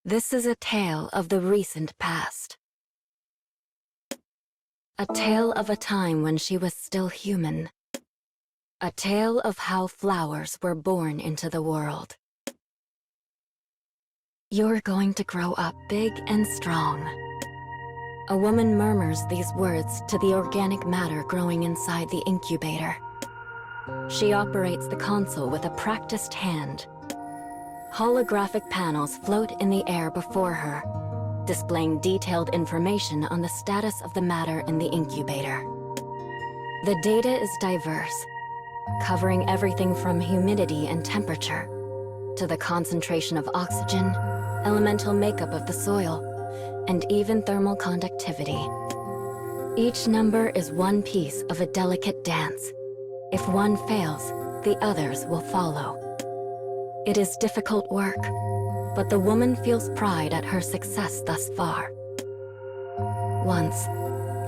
This is a tale of the recent past. A tale of a time when she was still human. A tale of how flowers were born into the world. You're going to grow up big and strong. A woman murmurs these words to the organic matter growing inside the incubator. She operates the console with a practiced hand. Holographic panels float in the air before her, displaying detailed information on the status of the matter in the incubator. The data is diverse, covering everything from humidity and temperature to the concentration of oxygen, elemental makeup of the soil, and even thermal conductivity. Each number is one piece of a delicate dance. If one fails, the others will follow. It is difficult work, but the woman feels pride at her success thus far. Once,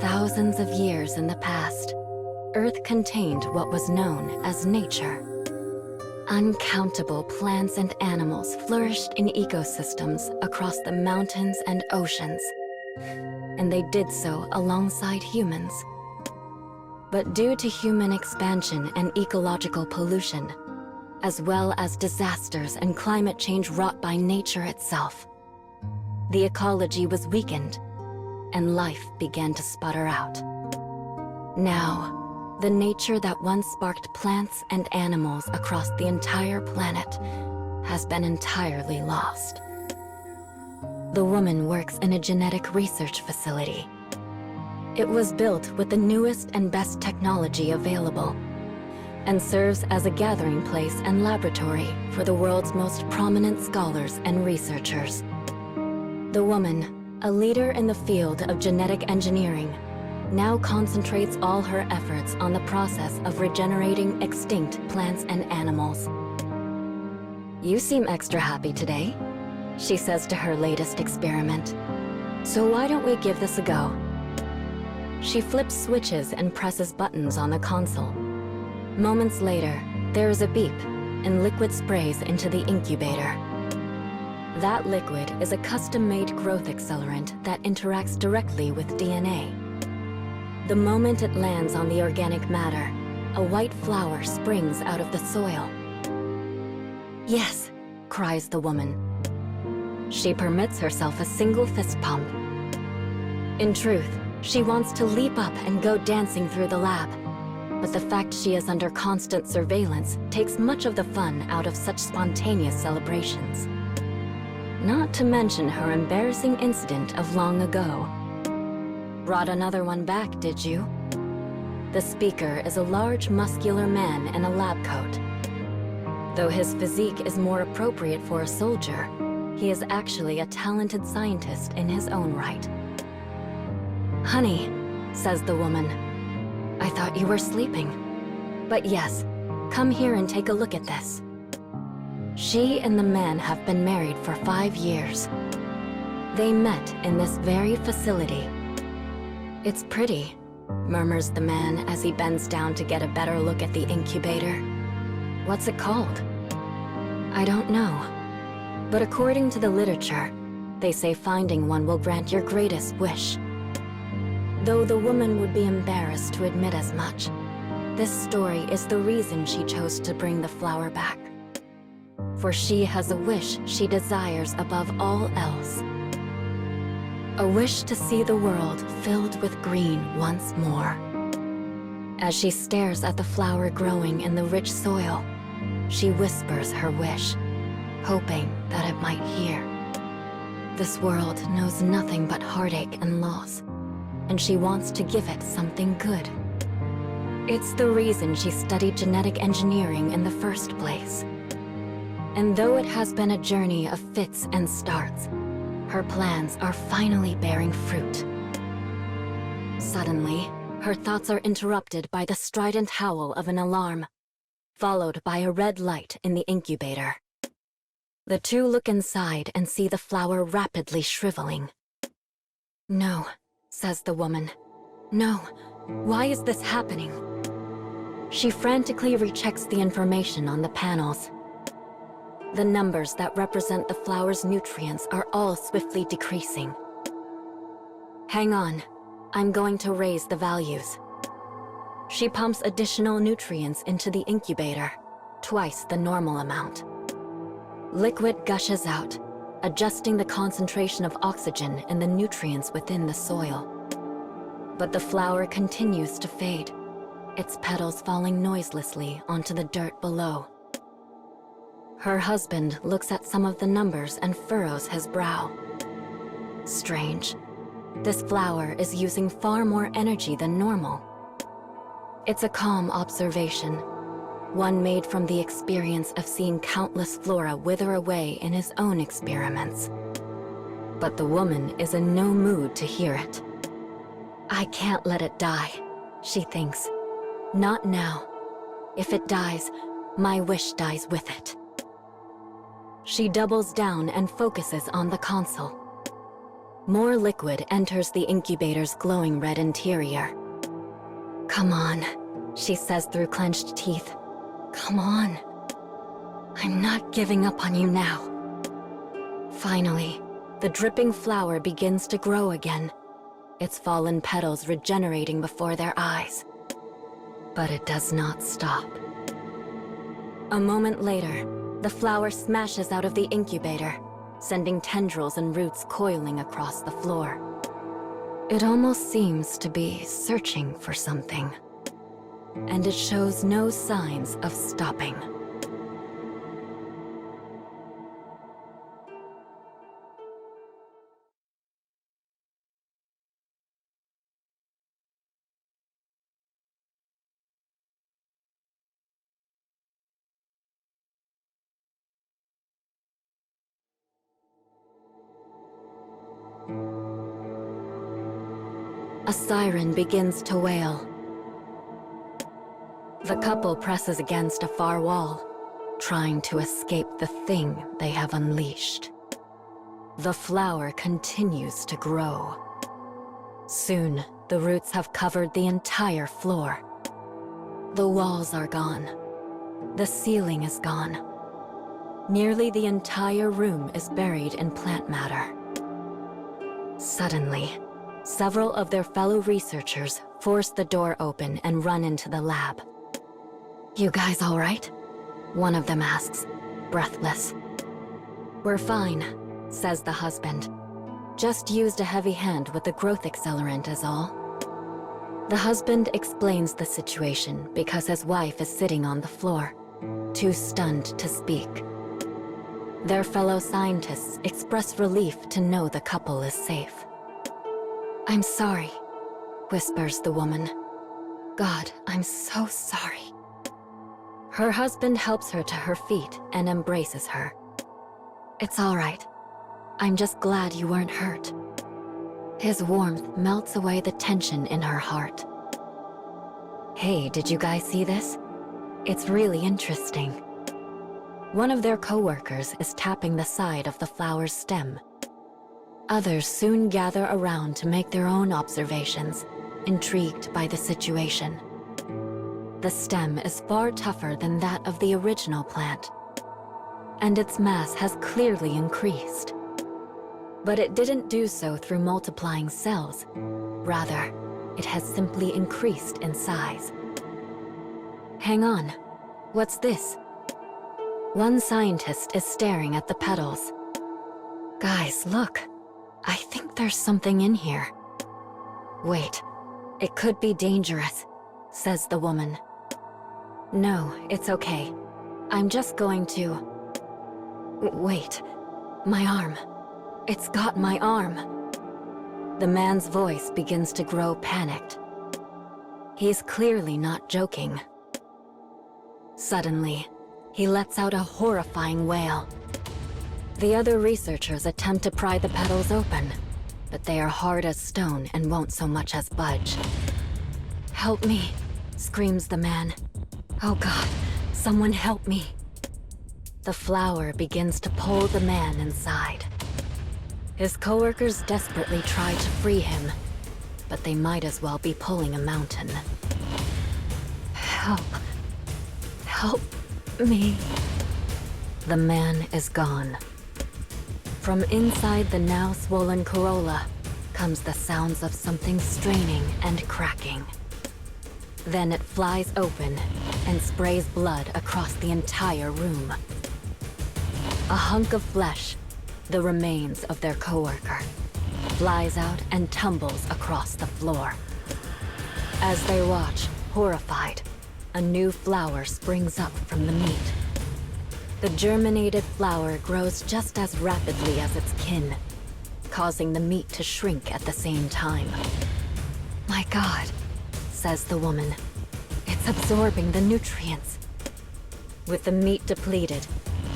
thousands of years in the past, Earth contained what was known as nature. Uncountable plants and animals flourished in ecosystems across the mountains and oceans, and they did so alongside humans. But due to human expansion and ecological pollution, as well as disasters and climate change wrought by nature itself, the ecology was weakened, and life began to sputter out. Now, the nature that once sparked plants and animals across the entire planet has been entirely lost. The woman works in a genetic research facility. It was built with the newest and best technology available, and serves as a gathering place and laboratory for the world's most prominent scholars and researchers. The woman, a leader in the field of genetic engineering, now concentrates all her efforts on the process of regenerating extinct plants and animals. "You seem extra happy today," she says to her latest experiment. "So why don't we give this a go?" She flips switches and presses buttons on the console. Moments later, there is a beep, and liquid sprays into the incubator. That liquid is a custom-made growth accelerant that interacts directly with DNA. The moment it lands on the organic matter, a white flower springs out of the soil. "Yes," cries the woman. She permits herself a single fist pump. In truth, she wants to leap up and go dancing through the lab. But the fact she is under constant surveillance takes much of the fun out of such spontaneous celebrations. Not to mention her embarrassing incident of long ago. "Brought another one back, did you?" The speaker is a large, muscular man in a lab coat. Though his physique is more appropriate for a soldier, he is actually a talented scientist in his own right. "Honey," says the woman, "I thought you were sleeping. But yes, come here and take a look at this." She and the man have been married for 5 years. They met in this very facility. "It's pretty," murmurs the man as he bends down to get a better look at the incubator. "What's it called?" "I don't know. But according to the literature, they say finding one will grant your greatest wish." Though the woman would be embarrassed to admit as much, this story is the reason she chose to bring the flower back. For she has a wish she desires above all else. A wish to see the world filled with green once more. As she stares at the flower growing in the rich soil, she whispers her wish, hoping that it might hear. This world knows nothing but heartache and loss, and she wants to give it something good. It's the reason she studied genetic engineering in the first place. And though it has been a journey of fits and starts, her plans are finally bearing fruit. Suddenly, her thoughts are interrupted by the strident howl of an alarm, followed by a red light in the incubator. The two look inside and see the flower rapidly shriveling. "No," says the woman. "No, why is this happening?" She frantically rechecks the information on the panels. The numbers that represent the flower's nutrients are all swiftly decreasing. Hang on, I'm going to raise the values. She pumps additional nutrients into the incubator, twice the normal amount. Liquid gushes out, adjusting the concentration of oxygen and the nutrients within the soil. But the flower continues to fade, its petals falling noiselessly onto the dirt below. Her husband looks at some of the numbers and furrows his brow. Strange. This flower is using far more energy than normal. It's a calm observation, one made from the experience of seeing countless flora wither away in his own experiments. But the woman is in no mood to hear it. I can't let it die, she thinks. Not now. If it dies, my wish dies with it. She doubles down and focuses on the console. More liquid enters the incubator's glowing red interior. Come on, she says through clenched teeth. Come on. I'm not giving up on you now. Finally, the dripping flower begins to grow again, its fallen petals regenerating before their eyes. But it does not stop. A moment later, the flower smashes out of the incubator, sending tendrils and roots coiling across the floor. It almost seems to be searching for something, and it shows no signs of stopping. A siren begins to wail. The couple presses against a far wall, trying to escape the thing they have unleashed. The flower continues to grow. Soon, the roots have covered the entire floor. The walls are gone. The ceiling is gone. Nearly the entire room is buried in plant matter. Suddenly, several of their fellow researchers force the door open and run into the lab. You guys all right? One of them asks, breathless. We're fine, says the husband. Just used a heavy hand with the growth accelerant is all. The husband explains the situation because his wife is sitting on the floor, too stunned to speak. Their fellow scientists express relief to know the couple is safe. I'm sorry, whispers the woman. God, I'm so sorry. Her husband helps her to her feet and embraces her. It's all right. I'm just glad you weren't hurt. His warmth melts away the tension in her heart. Hey, did you guys see this? It's really interesting. One of their co-workers is tapping the side of the flower's stem. Others soon gather around to make their own observations, intrigued by the situation. The stem is far tougher than that of the original plant, and its mass has clearly increased. But it didn't do so through multiplying cells. Rather, it has simply increased in size. Hang on, what's this? One scientist is staring at the petals. Guys, look. I think there's something in here. Wait, it could be dangerous, says the woman. No, it's okay. I'm just going to... Wait, my arm. It's got my arm. The man's voice begins to grow panicked. He's clearly not joking. Suddenly, he lets out a horrifying wail. The other researchers attempt to pry the petals open, but they are hard as stone and won't so much as budge. Help me, screams the man. Oh God, someone help me. The flower begins to pull the man inside. His coworkers desperately try to free him, but they might as well be pulling a mountain. Help. Help me. The man is gone. From inside the now swollen corolla comes the sounds of something straining and cracking. Then it flies open and sprays blood across the entire room. A hunk of flesh, the remains of their coworker, flies out and tumbles across the floor. As they watch, horrified, a new flower springs up from the meat. The germinated flower grows just as rapidly as its kin, causing the meat to shrink at the same time. "My God," says the woman. "It's absorbing the nutrients." With the meat depleted,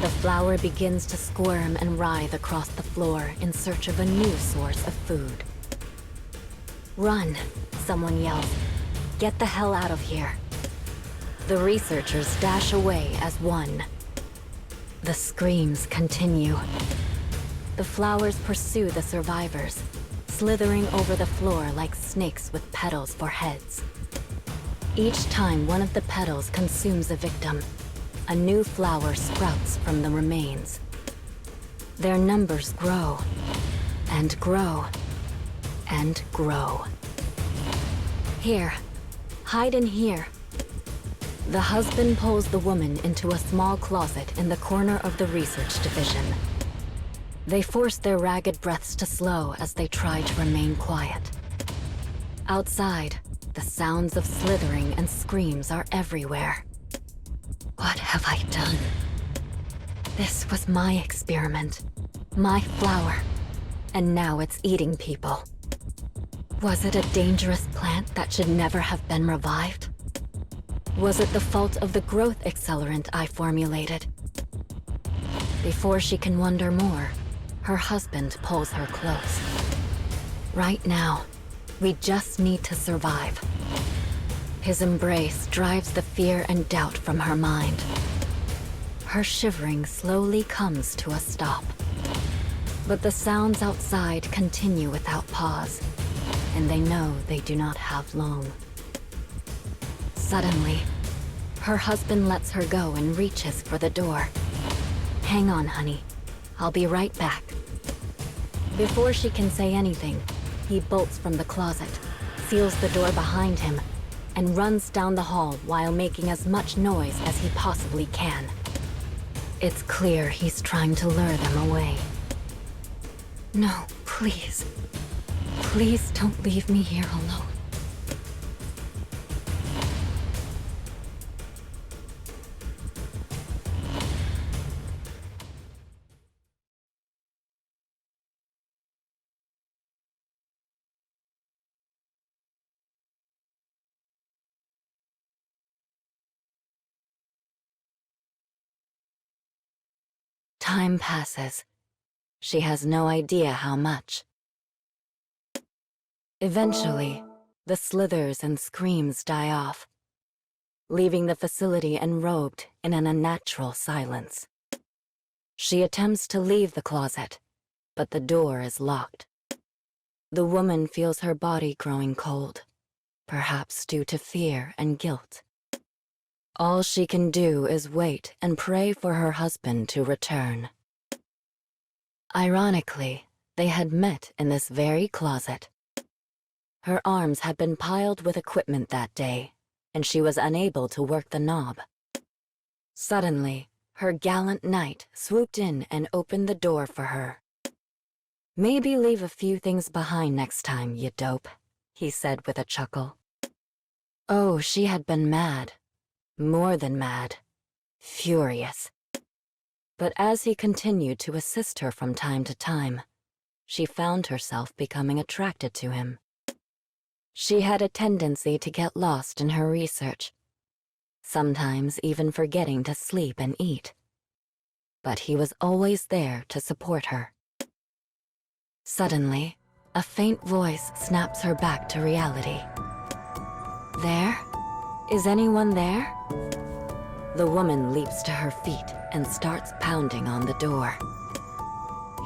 the flower begins to squirm and writhe across the floor in search of a new source of food. "Run," someone yells. "Get the hell out of here." The researchers dash away as one. The screams continue. The flowers pursue the survivors, slithering over the floor like snakes with petals for heads. Each time one of the petals consumes a victim, a new flower sprouts from the remains. Their numbers grow, and grow, and grow. "Here, hide in here." The husband pulls the woman into a small closet in the corner of the research division. They force their ragged breaths to slow as they try to remain quiet. Outside, the sounds of slithering and screams are everywhere. What have I done? This was my experiment, my flower, and now it's eating people. Was it a dangerous plant that should never have been revived? Was it the fault of the growth accelerant I formulated? Before she can wonder more, her husband pulls her close. Right now, we just need to survive. His embrace drives the fear and doubt from her mind. Her shivering slowly comes to a stop. But the sounds outside continue without pause, and they know they do not have long. Suddenly, her husband lets her go and reaches for the door. "Hang on, honey. I'll be right back." Before she can say anything, he bolts from the closet, seals the door behind him, and runs down the hall while making as much noise as he possibly can. It's clear he's trying to lure them away. "No, please. Please don't leave me here alone." Time passes. She has no idea how much. Eventually, the slithers and screams die off, leaving the facility enrobed in an unnatural silence. She attempts to leave the closet, but the door is locked. The woman feels her body growing cold, perhaps due to fear and guilt. All she can do is wait and pray for her husband to return. Ironically, they had met in this very closet. Her arms had been piled with equipment that day, and she was unable to work the knob. Suddenly, her gallant knight swooped in and opened the door for her. "Maybe leave a few things behind next time, you dope," he said with a chuckle. Oh, she had been mad. More than mad. Furious. But as he continued to assist her from time to time, she found herself becoming attracted to him. She had a tendency to get lost in her research, sometimes even forgetting to sleep and eat. But he was always there to support her. Suddenly, a faint voice snaps her back to reality. "There? Is anyone there?" The woman leaps to her feet and starts pounding on the door.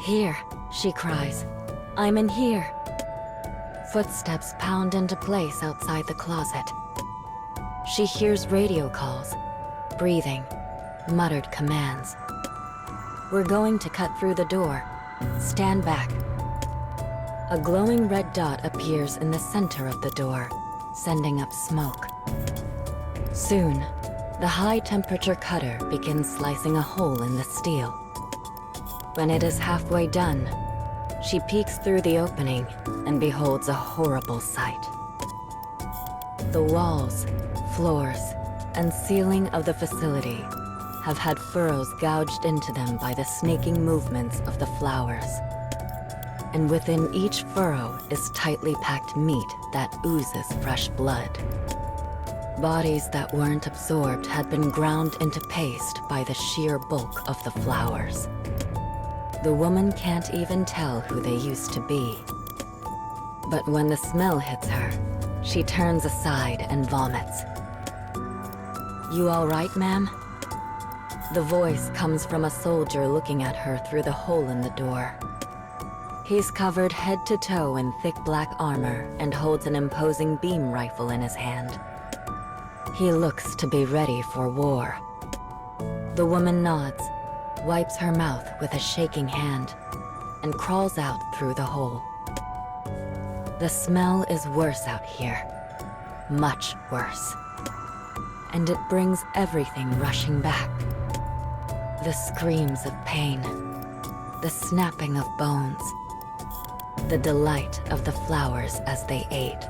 "Here," she cries. "I'm in here." Footsteps pound into place outside the closet. She hears radio calls, breathing, muttered commands. We're going to cut through the door. Stand back. A glowing red dot appears in the center of the door, sending up smoke. Soon, the high-temperature cutter begins slicing a hole in the steel. When it is halfway done, she peeks through the opening and beholds a horrible sight. The walls, floors, and ceiling of the facility have had furrows gouged into them by the snaking movements of the flowers. And within each furrow is tightly packed meat that oozes fresh blood. Bodies that weren't absorbed had been ground into paste by the sheer bulk of the flowers. The woman can't even tell who they used to be. But when the smell hits her, she turns aside and vomits. "You all right, ma'am?" The voice comes from a soldier looking at her through the hole in the door. He's covered head to toe in thick black armor and holds an imposing beam rifle in his hand. He looks to be ready for war. The woman nods, wipes her mouth with a shaking hand, and crawls out through the hole. The smell is worse out here. Much worse. And it brings everything rushing back. The screams of pain, the snapping of bones, the delight of the flowers as they ate.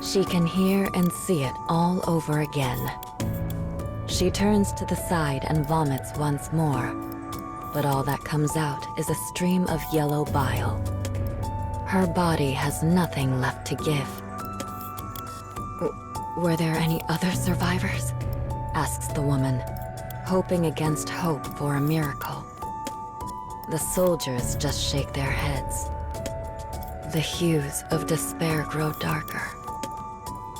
She can hear and see it all over again. She turns to the side and vomits once more, but all that comes out is a stream of yellow bile. Her body has nothing left to give. "Were there any other survivors?" asks the woman, hoping against hope for a miracle. The soldiers just shake their heads. The hues of despair grow darker.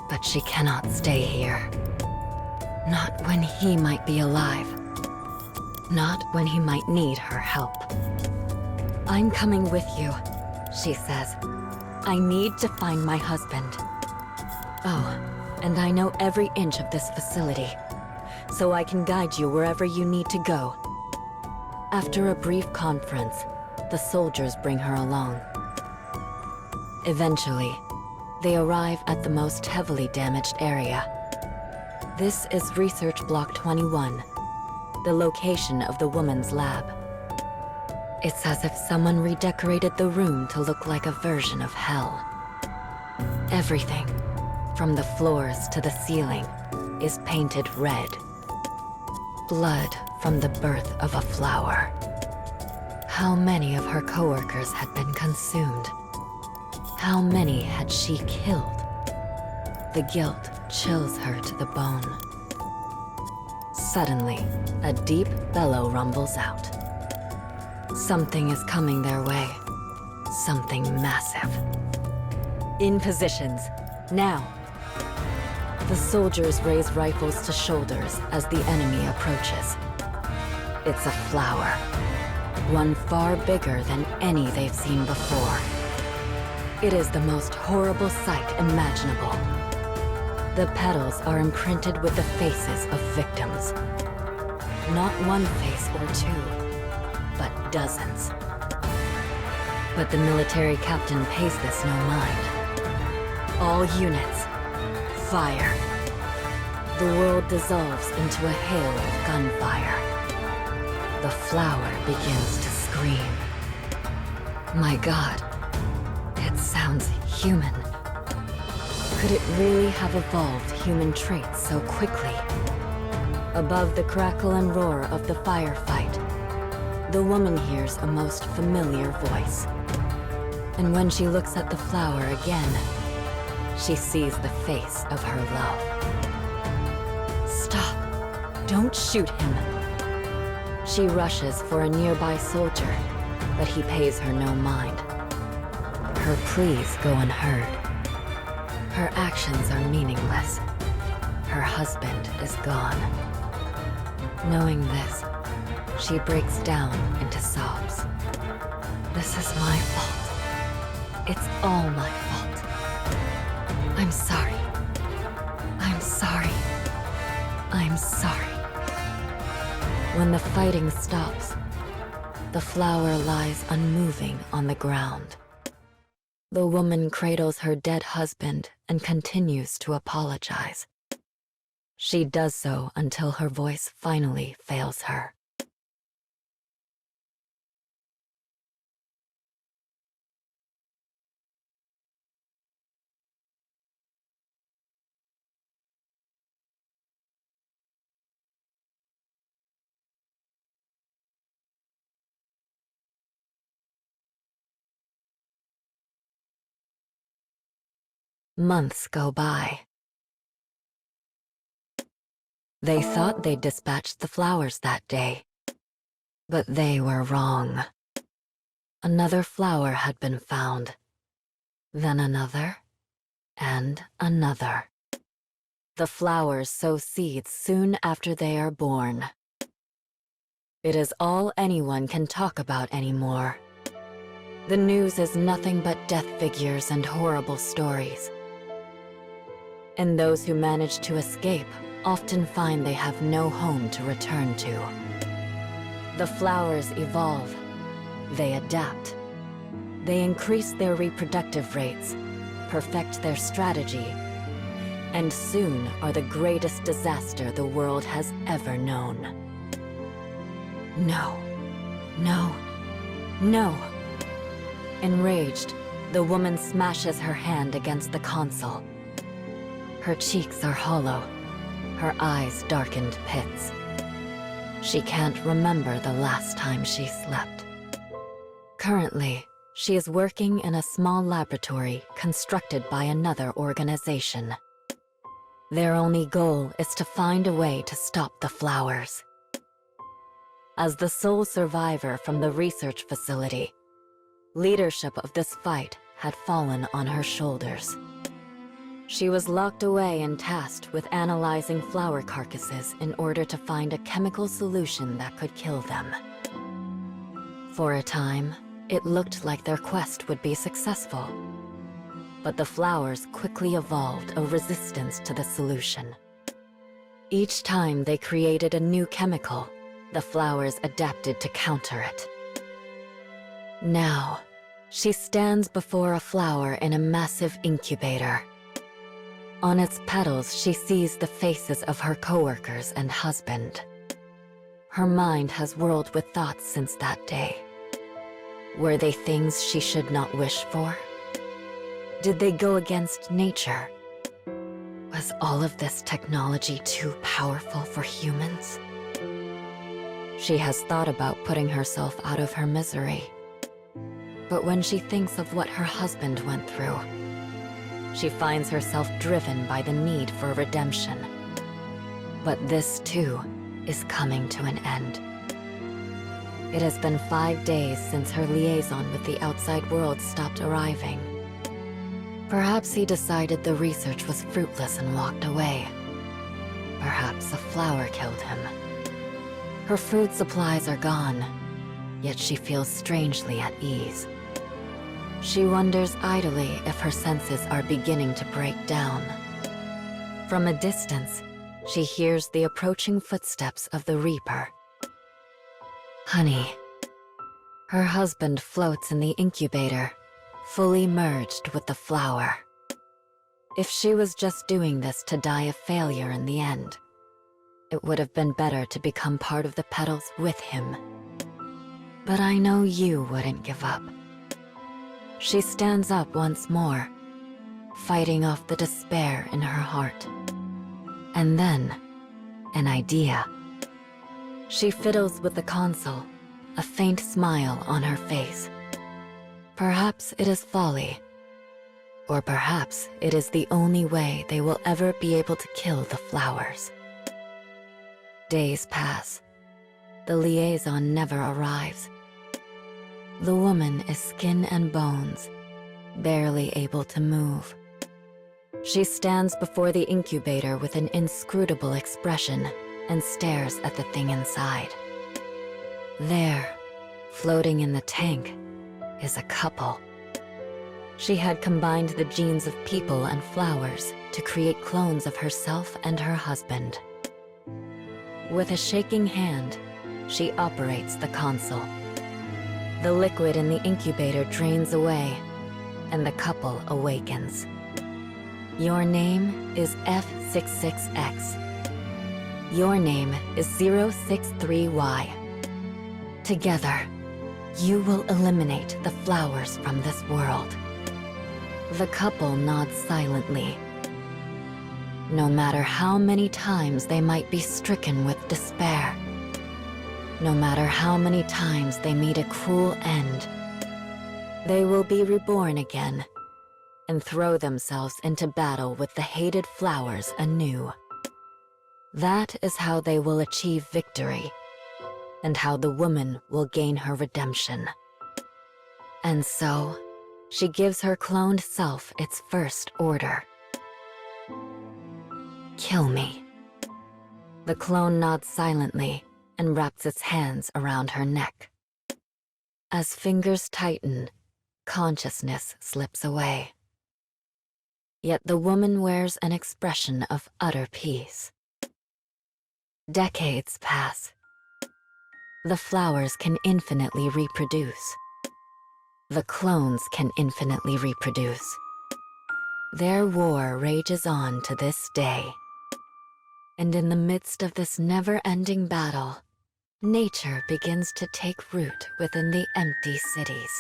But she cannot stay here. Not when he might be alive. Not when he might need her help. "I'm coming with you," she says. "I need to find my husband. Oh, and I know every inch of this facility, so I can guide you wherever you need to go." After a brief conference, the soldiers bring her along. Eventually, they arrive at the most heavily damaged area. This is Research Block 21, the location of the woman's lab. It's as if someone redecorated the room to look like a version of hell. Everything, from the floors to the ceiling, is painted red. Blood from the birth of a flower. How many of her coworkers had been consumed? How many had she killed? The guilt chills her to the bone. Suddenly, a deep bellow rumbles out. Something is coming their way. Something massive. In positions, now. The soldiers raise rifles to shoulders as the enemy approaches. It's a flower. One far bigger than any they've seen before. It is the most horrible sight imaginable. The petals are imprinted with the faces of victims. Not one face or two, but dozens. But the military captain pays this no mind. All units, fire. The world dissolves into a hail of gunfire. The flower begins to scream. My God, it sounds human. Could it really have evolved human traits so quickly? Above the crackle and roar of the firefight, the woman hears a most familiar voice. And when she looks at the flower again, she sees the face of her love. Stop! Don't shoot him! She rushes for a nearby soldier, but he pays her no mind. Her pleas go unheard. Her actions are meaningless. Her husband is gone. Knowing this, she breaks down into sobs. This is my fault. It's all my fault. I'm sorry. I'm sorry. I'm sorry. When the fighting stops, The flower lies unmoving on the ground. The woman cradles her dead husband and continues to apologize. She does so until her voice finally fails her. Months go by. They thought they'd dispatched the flowers that day, but they were wrong. Another flower had been found, then another, and another. The flowers sow seeds soon after they are born. It is all anyone can talk about anymore. The news is nothing but death figures and horrible stories. And those who manage to escape often find they have no home to return to. The flowers evolve. They adapt. They increase their reproductive rates, perfect their strategy, and soon are the greatest disaster the world has ever known. No. No. No. Enraged, the woman smashes her hand against the console. Her cheeks are hollow, her eyes darkened pits. She can't remember the last time she slept. Currently, she is working in a small laboratory constructed by another organization. Their only goal is to find a way to stop the flowers. As the sole survivor from the research facility, leadership of this fight had fallen on her shoulders. She was locked away and tasked with analyzing flower carcasses in order to find a chemical solution that could kill them. For a time, it looked like their quest would be successful. But the flowers quickly evolved a resistance to the solution. Each time they created a new chemical, the flowers adapted to counter it. Now, she stands before a flower in a massive incubator. On its petals, she sees the faces of her coworkers and husband. Her mind has whirled with thoughts since that day. Were they things she should not wish for? Did they go against nature? Was all of this technology too powerful for humans? She has thought about putting herself out of her misery. But when she thinks of what her husband went through, she finds herself driven by the need for redemption. But this, too, is coming to an end. It has been 5 days since her liaison with the outside world stopped arriving. Perhaps he decided the research was fruitless and walked away. Perhaps a flower killed him. Her food supplies are gone, yet she feels strangely at ease. She wonders idly if her senses are beginning to break down. From a distance, she hears the approaching footsteps of the Reaper. Honey. Her husband floats in the incubator, fully merged with the flower. If she was just doing this to die a failure in the end, it would have been better to become part of the petals with him. But I know you wouldn't give up. She stands up once more, fighting off the despair in her heart. And then, an idea. She fiddles with the console, a faint smile on her face. Perhaps it is folly, or perhaps it is the only way they will ever be able to kill the flowers. Days pass. The liaison never arrives. The woman is skin and bones, barely able to move. She stands before the incubator with an inscrutable expression and stares at the thing inside. There, floating in the tank, is a couple. She had combined the genes of people and flowers to create clones of herself and her husband. With a shaking hand, she operates the console. The liquid in the incubator drains away, and the couple awakens. Your name is F66x. Your name is 063Y. Together, you will eliminate the flowers from this world. The couple nods silently. No matter how many times they might be stricken with despair, no matter how many times they meet a cruel end, they will be reborn again and throw themselves into battle with the hated flowers anew. That is how they will achieve victory, and how the woman will gain her redemption. And so, she gives her cloned self its first order. Kill me. The clone nods silently and wraps its hands around her neck. As fingers tighten, consciousness slips away. Yet the woman wears an expression of utter peace. Decades pass. The flowers can infinitely reproduce. The clones can infinitely reproduce. Their war rages on to this day. And in the midst of this never-ending battle, nature begins to take root within the empty cities.